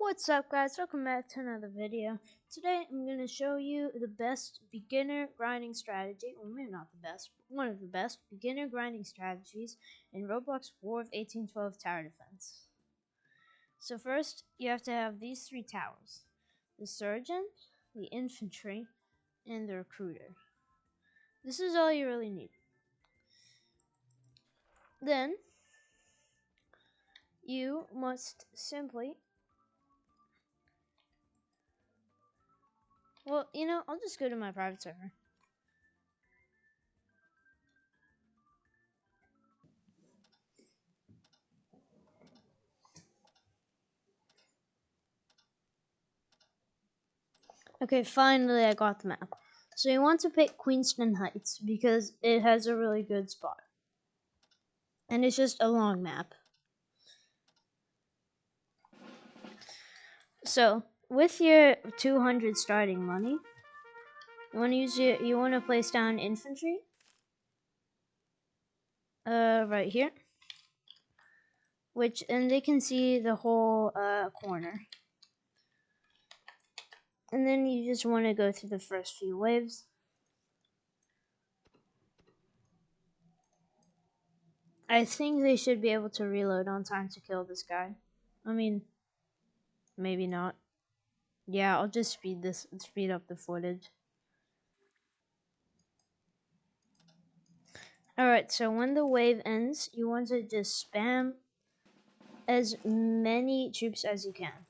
What's up, guys? Welcome back to another video. Today I'm going to show you the best beginner grinding strategy, well maybe not the best, but one of the best beginner grinding strategies in Roblox War of 1812 Tower Defense. So first, you have to have these three towers: the surgeon, the infantry, and the recruiter. This is all you really need. Then, you must simply, I'll just go to my private server. Okay, finally I got the map. So you want to pick Queenston Heights because it has a really good spot. And it's just a long map. So, with your 200 starting money, you want to place down infantry. Right here. And they can see the whole corner. And then you just want to go through the first few waves. I think they should be able to reload on time to kill this guy. I mean, maybe not. Yeah, I'll just speed up the footage. Alright, so when the wave ends, you want to just spam as many troops as you can.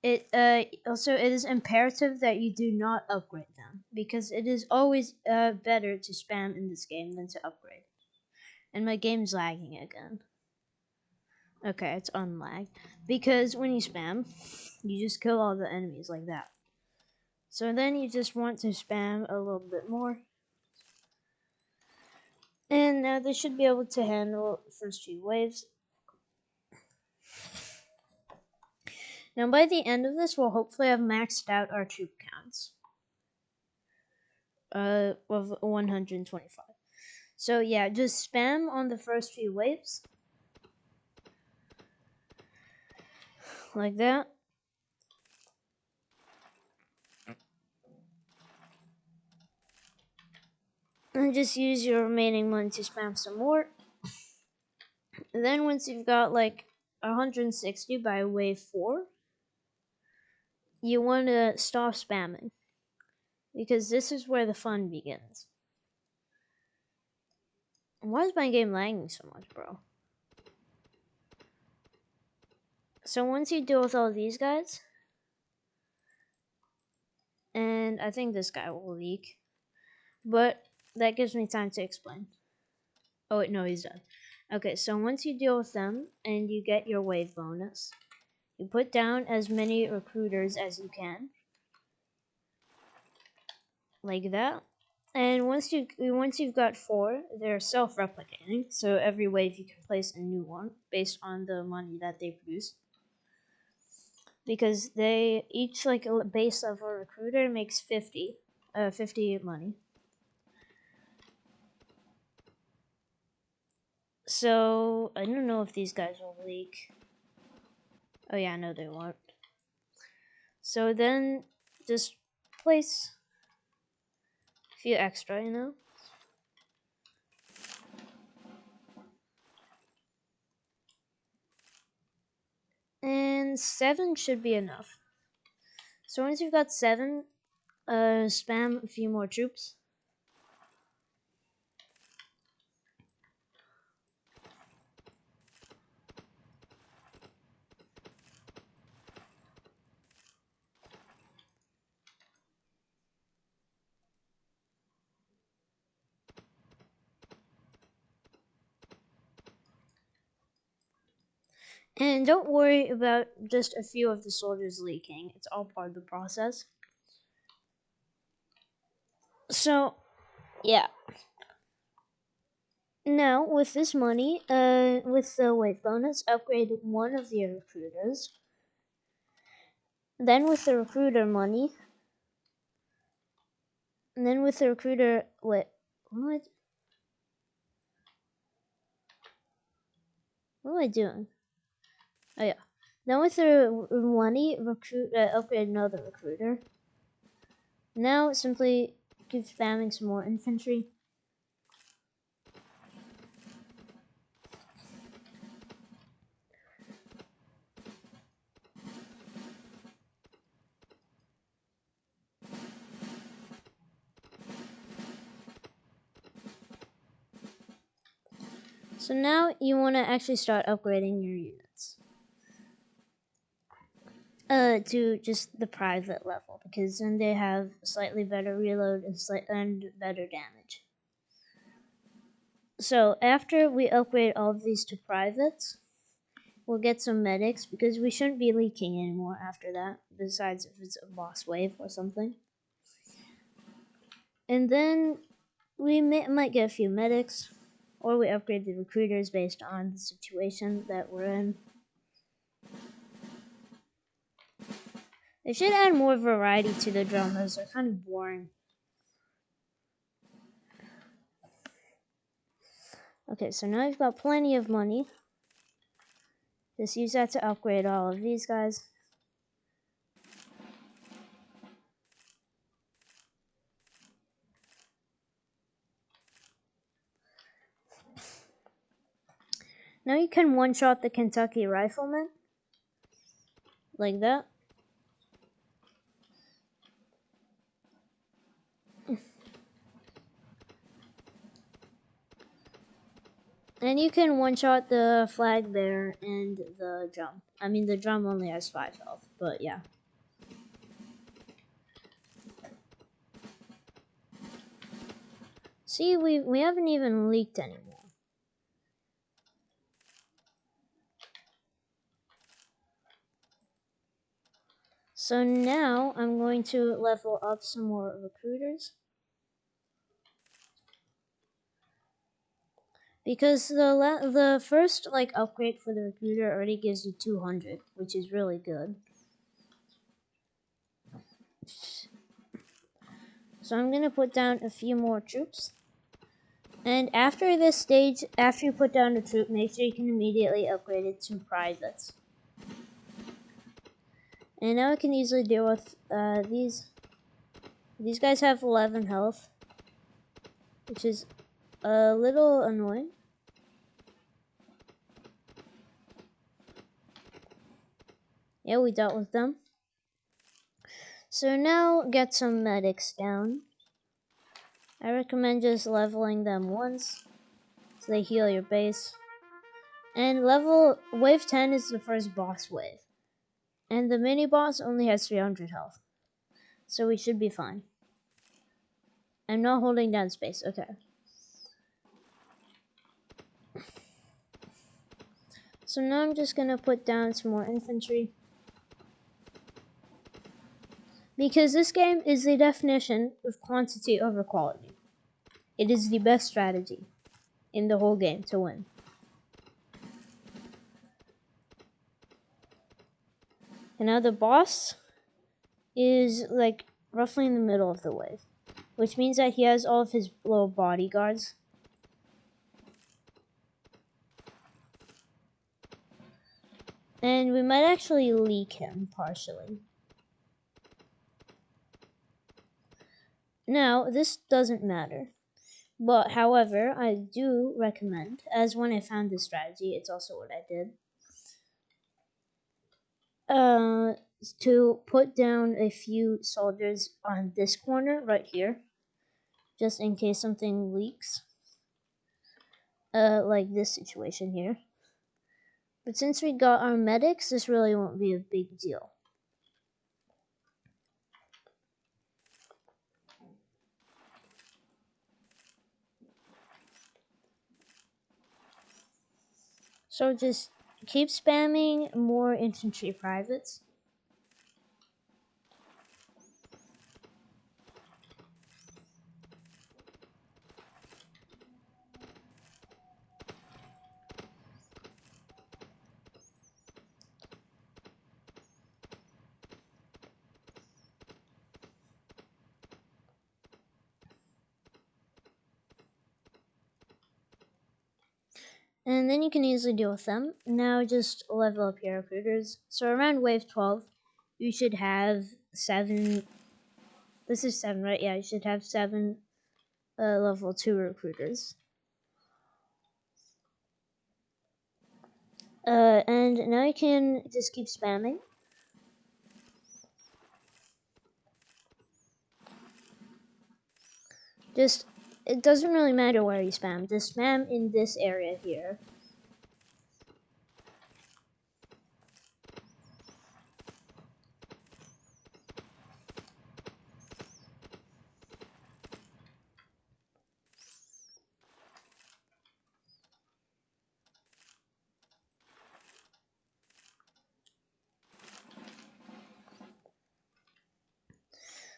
It is imperative that you do not upgrade them, because it is always better to spam in this game than to upgrade. And my game's lagging again. Okay, it's unlagged. Because when you spam, you just kill all the enemies like that. So then you just want to spam a little bit more. And now they should be able to handle the first few waves. Now by the end of this, we'll hopefully have maxed out our troop counts. Of 125. So yeah, just spam on the first few waves. Like that. And just use your remaining money to spam some more. And then once you've got like 160 by wave 4, you want to stop spamming. Because this is where the fun begins. Why is my game lagging so much, bro? So once you deal with all these guys, and I think this guy will leak, but that gives me time to explain. Oh wait, no, he's done. Okay, so once you deal with them and you get your wave bonus, you put down as many recruiters as you can, like that. And once you've got 4, they're self-replicating. So every wave you can place a new one based on the money that they produce. Because they each like a base of a recruiter makes 50 money. So I don't know if these guys will leak. Oh yeah, no they won't. So then just place a few extra, And 7 should be enough. So once you've got 7, spam a few more troops. And don't worry about just a few of the soldiers leaking. It's all part of the process. So, yeah. Now, with this money, with the wave bonus, upgrade one of your recruiters. Then with the recruiter money, and then with the recruiter, what am I doing? Oh yeah. Then with the money, upgrade another recruiter. Now simply keep spamming some more infantry. So now you want to actually start upgrading your units. To just the private level, because then they have slightly better reload and better damage. So after we upgrade all of these to privates, we'll get some medics, because we shouldn't be leaking anymore after that, besides if it's a boss wave or something. And then we might get a few medics, or we upgrade the recruiters based on the situation that we're in. They should add more variety to the drummers. They're kind of boring. Okay, so now you've got plenty of money. Just use that to upgrade all of these guys. Now you can one-shot the Kentucky Rifleman. Like that. And you can one-shot the flag bearer and the drum. I mean, the drum only has 5 health, but yeah. See, we haven't even leaked anymore. So now I'm going to level up some more recruiters. Because the first upgrade for the recruiter already gives you 200, which is really good. So I'm gonna put down a few more troops. And after this stage, after you put down a troop, make sure you can immediately upgrade it to privates. And now I can easily deal with these. These guys have 11 health, which is a little annoying. Yeah, we dealt with them. So now get some medics down. I recommend just leveling them once, so they heal your base. And wave 10 is the first boss wave. And the mini boss only has 300 health. So we should be fine. I'm not holding down space, okay. So now I'm just gonna put down some more infantry. Because this game is the definition of quantity over quality. It is the best strategy in the whole game to win. And now the boss is roughly in the middle of the wave, which means that he has all of his little bodyguards. And we might actually leak him partially. Now, this doesn't matter. But, however, I do recommend, as when I found this strategy, it's also what I did, to put down a few soldiers on this corner right here, just in case something leaks, like this situation here. But since we got our medics, this really won't be a big deal. So just keep spamming more infantry privates. And then you can easily deal with them. Now just level up your recruiters. So around wave 12, you should have 7. This is 7, right? Yeah, you should have 7 level 2 recruiters. And now you can just keep spamming. It doesn't really matter where you spam. Just spam in this area here.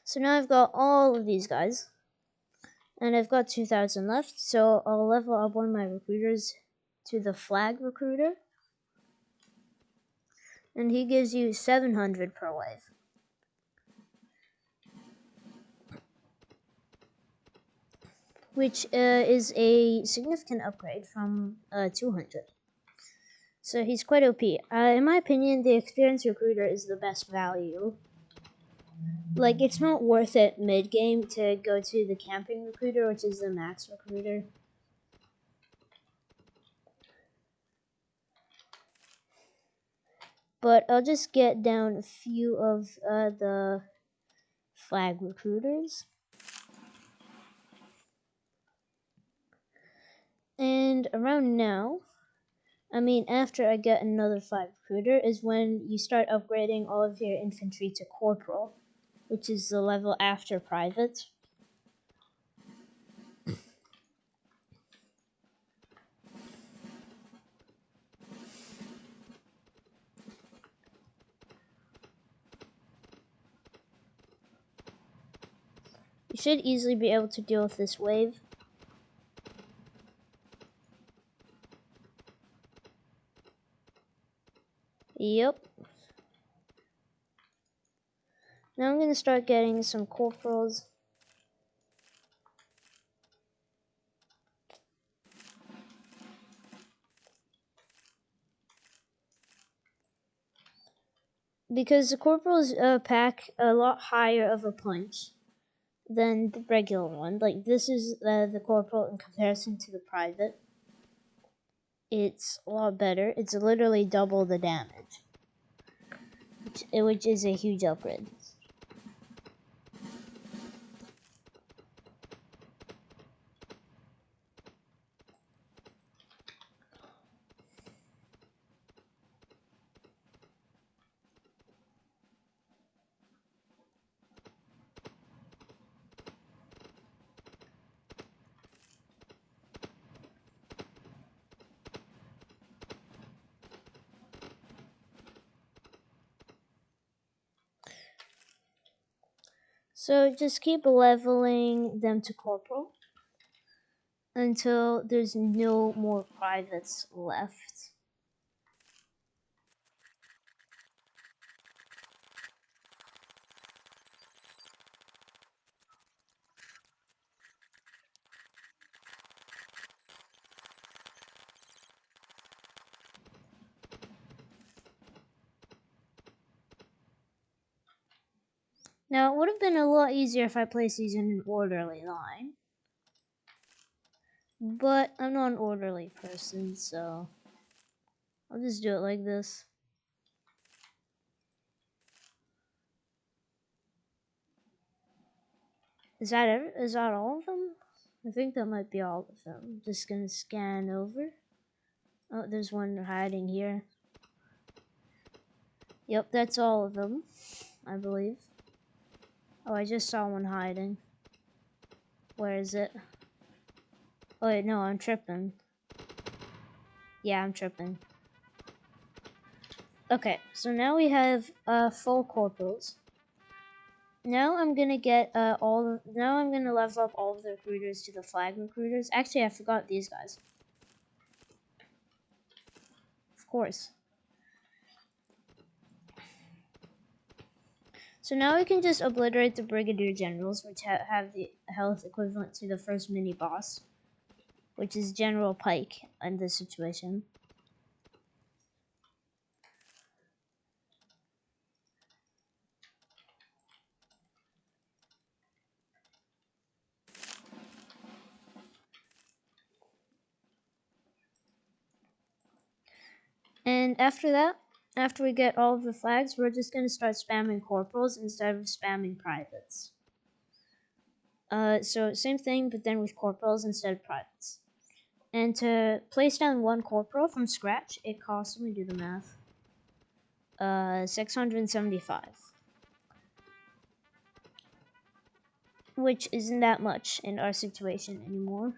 So now I've got all of these guys. And I've got 2,000 left, so I'll level up one of my recruiters to the flag recruiter. And he gives you 700 per wave. Which is a significant upgrade from 200. So he's quite OP. In my opinion, the experienced recruiter is the best value. Like, it's not worth it mid-game to go to the camping recruiter, which is the max recruiter. But I'll just get down a few of the flag recruiters. And around now, after I get another 5 recruiter, is when you start upgrading all of your infantry to corporal, which is the level after private. You should easily be able to deal with this wave. Yep. Now I'm going to start getting some corporals. Because the corporals pack a lot higher of a punch than the regular one. Like, this is the corporal in comparison to the private. It's a lot better. It's literally double the damage, which is a huge upgrade. So just keep leveling them to corporal until there's no more privates left. Now, it would have been a lot easier if I placed these in an orderly line. But I'm not an orderly person, so I'll just do it like this. Is that all of them? I think that might be all of them. Just gonna scan over. Oh, there's one hiding here. Yep, that's all of them, I believe. Oh, I just saw one hiding. Where is it? Oh wait, no, I'm tripping. Yeah, I'm tripping. Okay, so now we have full corporals. Now I'm gonna get now I'm gonna level up all of the recruiters to the flag recruiters. Actually, I forgot these guys. Of course. So now we can just obliterate the brigadier generals, which have the health equivalent to the first mini boss, which is General Pike in this situation. And after that, after we get all of the flags, we're just going to start spamming corporals instead of spamming privates. So same thing, but then with corporals instead of privates. And to place down one corporal from scratch, it costs, let me do the math, 675. Which isn't that much in our situation anymore.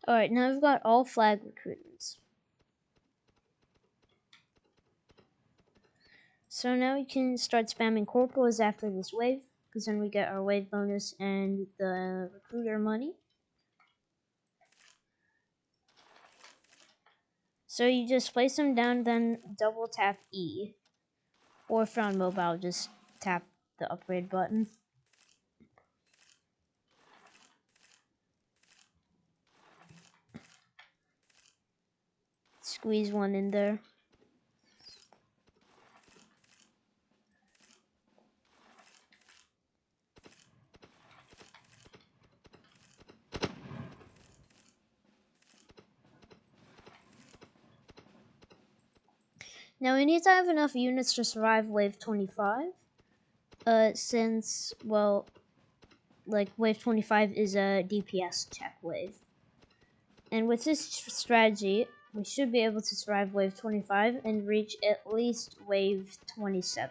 Alright, now we've got all flag recruitments. So now we can start spamming corporals after this wave, because then we get our wave bonus and the recruiter money. So you just place them down, then double tap E. Or if you're on mobile, just tap the upgrade button. Squeeze one in there. Now we need to have enough units to survive wave 25. Since, well, like wave 25 is a DPS check wave. And with this strategy, we should be able to survive wave 25 and reach at least wave 27.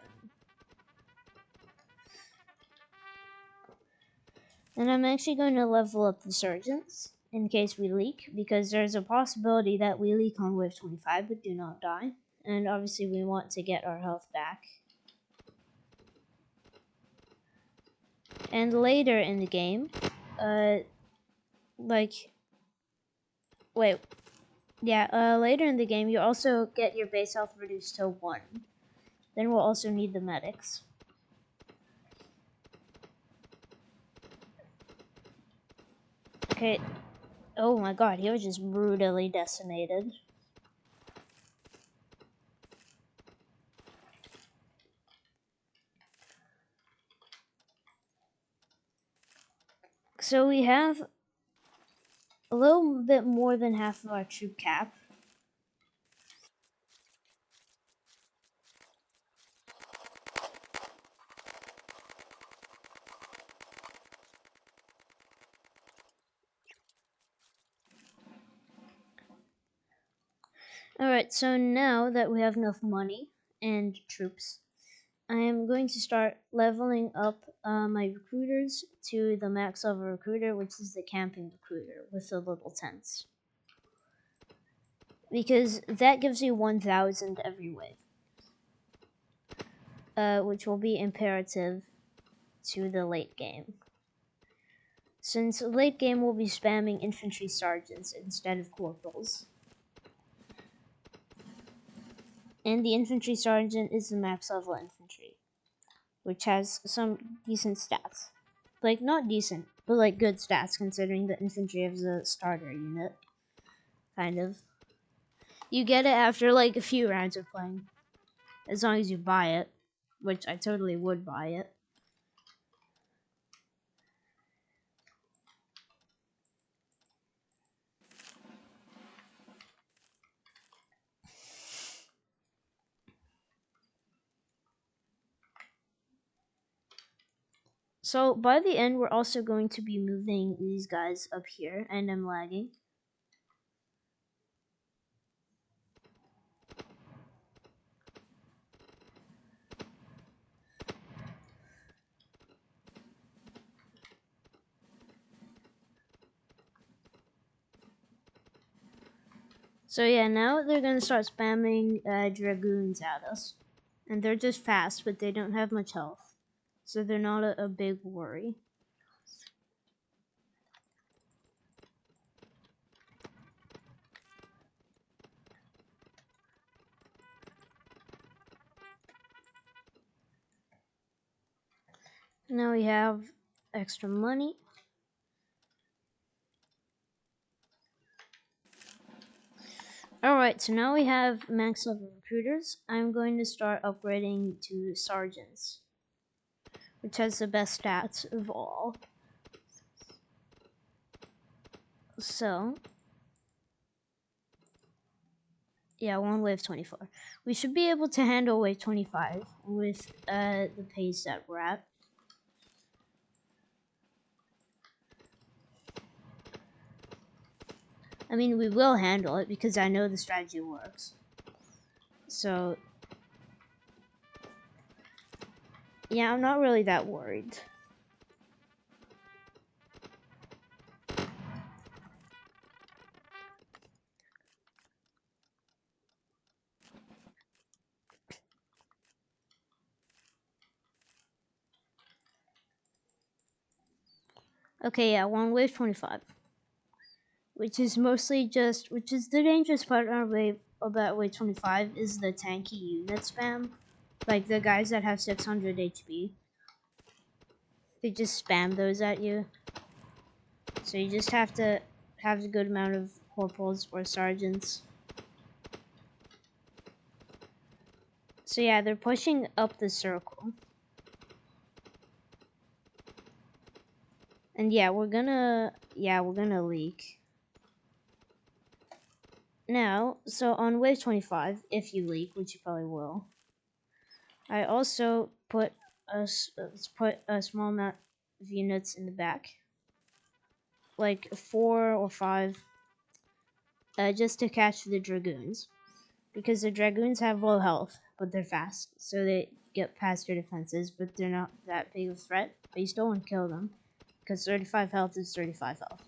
And I'm actually going to level up the Sergeants in case we leak, because there's a possibility that we leak on wave 25 but do not die. And obviously we want to get our health back. And later in the game, later in the game you also get your base health reduced to 1. Then we'll also need the medics. Okay. Oh my god, he was just brutally decimated. So we have a little bit more than half of our troop cap. Alright, so now that we have enough money and troops, I am going to start leveling up my recruiters to the max level recruiter, which is the camping recruiter with the little tents. Because that gives you 1,000 every wave. Which will be imperative to the late game. Since late game we'll be spamming infantry sergeants instead of corporals. And the infantry sergeant is the max level infantry, which has some decent stats. Like, not decent, but like good stats considering the infantry is a starter unit. Kind of. You get it after like a few rounds of playing. As long as you buy it, which I totally would buy it. So by the end, we're also going to be moving these guys up here, and I'm lagging. So yeah, now they're going to start spamming dragoons at us. And they're just fast, but they don't have much health. So they're not a big worry. Now we have extra money. Alright, so now we have max level recruiters. I'm going to start upgrading to sergeants, which has the best stats of all. So, yeah, one wave 24. We should be able to handle wave 25 with the pace that we're at. I mean, we will handle it because I know the strategy works. So, yeah, I'm not really that worried. Okay, yeah, one wave 25. Which is mostly just, which is the dangerous part on wave, about wave 25 is the tanky unit spam. Like the guys that have 600 HP. They just spam those at you. So you just have to have a good amount of corporals or sergeants. So yeah, they're pushing up the circle. And yeah, we're gonna leak. Now, so on wave 25, if you leak, which you probably will, I also put a small amount of units in the back, like 4 or 5, just to catch the dragoons, because the dragoons have low health, but they're fast, so they get past your defenses, but they're not that big of a threat. But you still want to kill them, because 35 health is 35 health.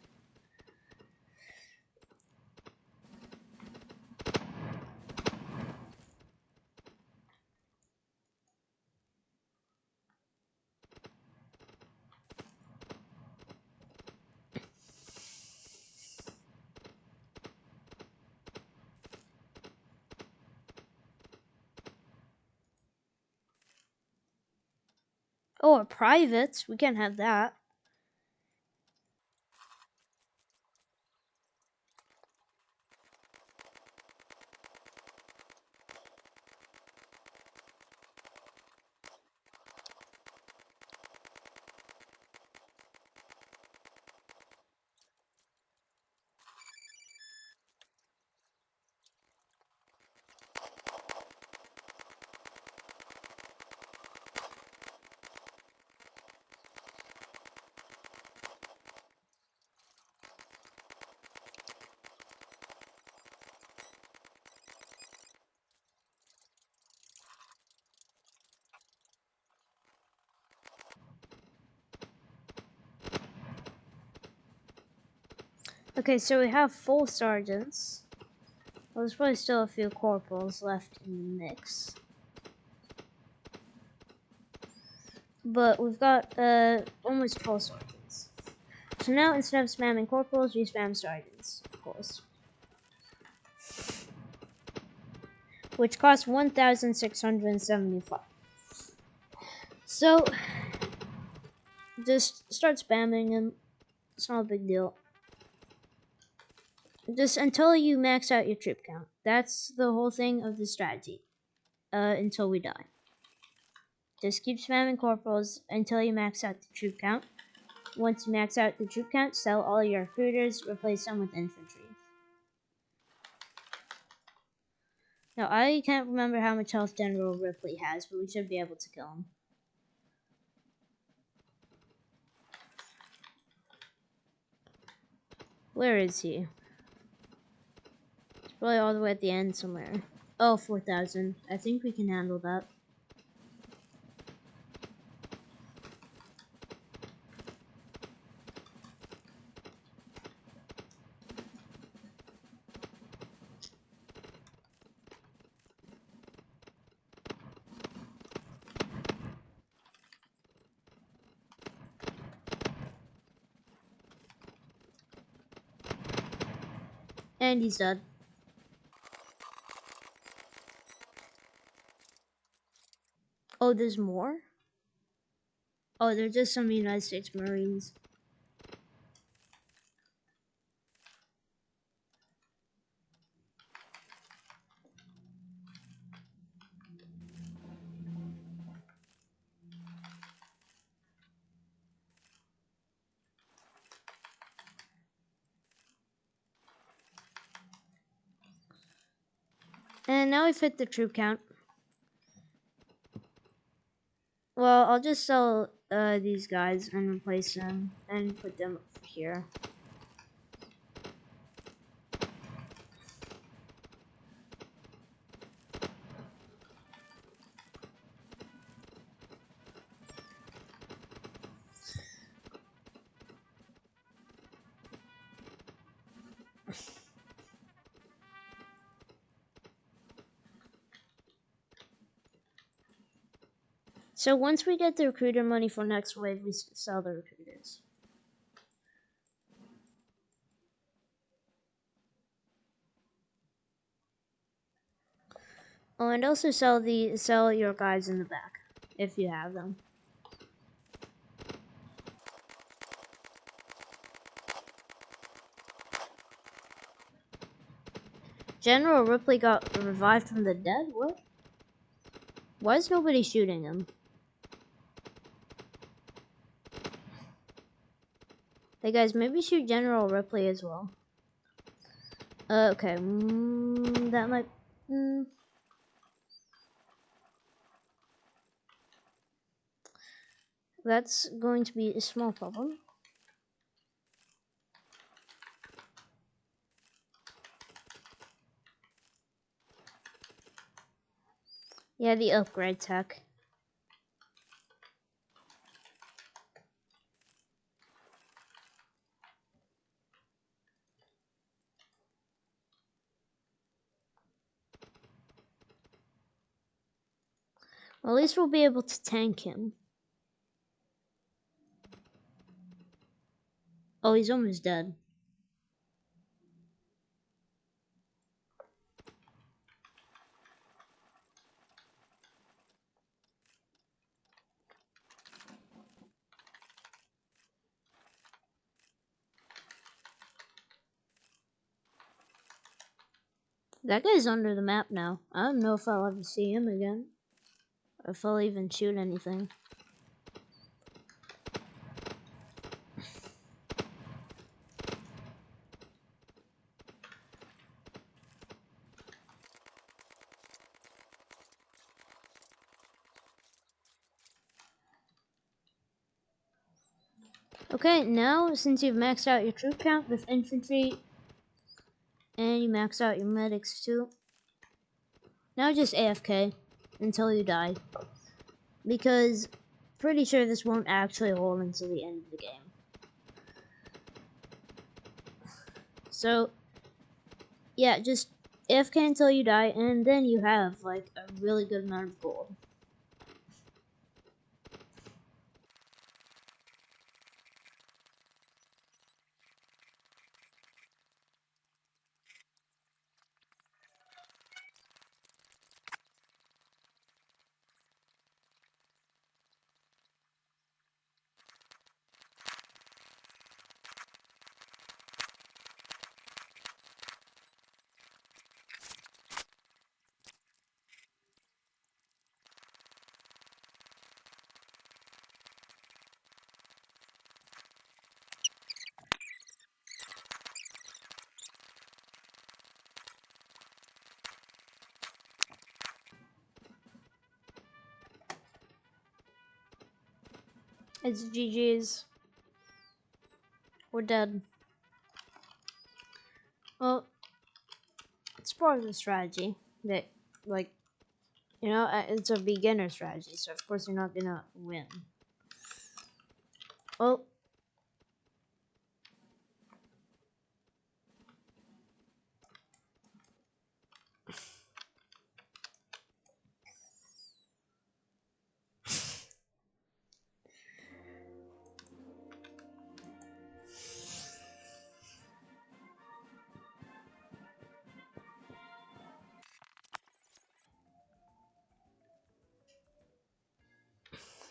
Oh, a private? We can't have that. Okay, so we have full sergeants. Well, there's probably still a few corporals left in the mix. But we've got almost full sergeants. So now instead of spamming corporals, we spam sergeants, of course. Which costs 1,675. So just start spamming them. It's not a big deal. Just until you max out your troop count. That's the whole thing of the strategy. Until we die. Just keep spamming corporals until you max out the troop count. Once you max out the troop count, sell all your recruiters, replace them with infantry. Now, I can't remember how much health General Ripley has, but we should be able to kill him. Where is he? He's probably all the way at the end somewhere. Oh, 4,000. I think we can handle that. And he's dead. Oh, there's more? Oh, they're just some United States Marines. And now we've hit the troop count. Well, I'll just sell these guys and replace them and put them here. So once we get the recruiter money for next wave, we sell the recruiters. Oh, and also sell your guys in the back if you have them. General Ripley got revived from the dead? What? Why is nobody shooting him? Hey guys, maybe shoot General Ripley as well. Okay, that might... That's going to be a small problem. Yeah, the upgrade tech. Well, at least we'll be able to tank him. Oh, he's almost dead. That guy's under the map now. I don't know if I'll ever see him again. Or if I'll even shoot anything. Okay, now since you've maxed out your troop count with infantry and you maxed out your medics too, now just AFK until you die. Because pretty sure this won't actually hold until the end of the game. So yeah, just AFK until you die and then you have like a really good amount of gold. It's GG's. We're dead. Well, it's part of the strategy that, like, you know, it's a beginner strategy, so of course you're not gonna win. Well,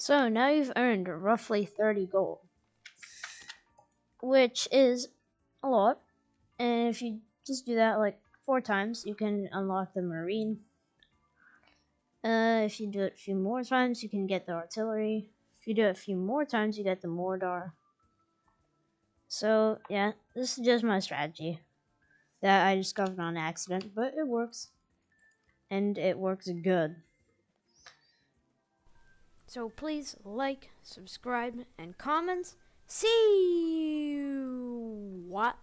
So now you've earned roughly 30 gold, which is a lot. And if you just do that like 4 times, you can unlock the marine. If you do it a few more times, you can get the artillery. If you do it a few more times, you get the mortar. So yeah, this is just my strategy that I discovered on accident, but it works. And it works good. So please like, subscribe, and comment. See you. What?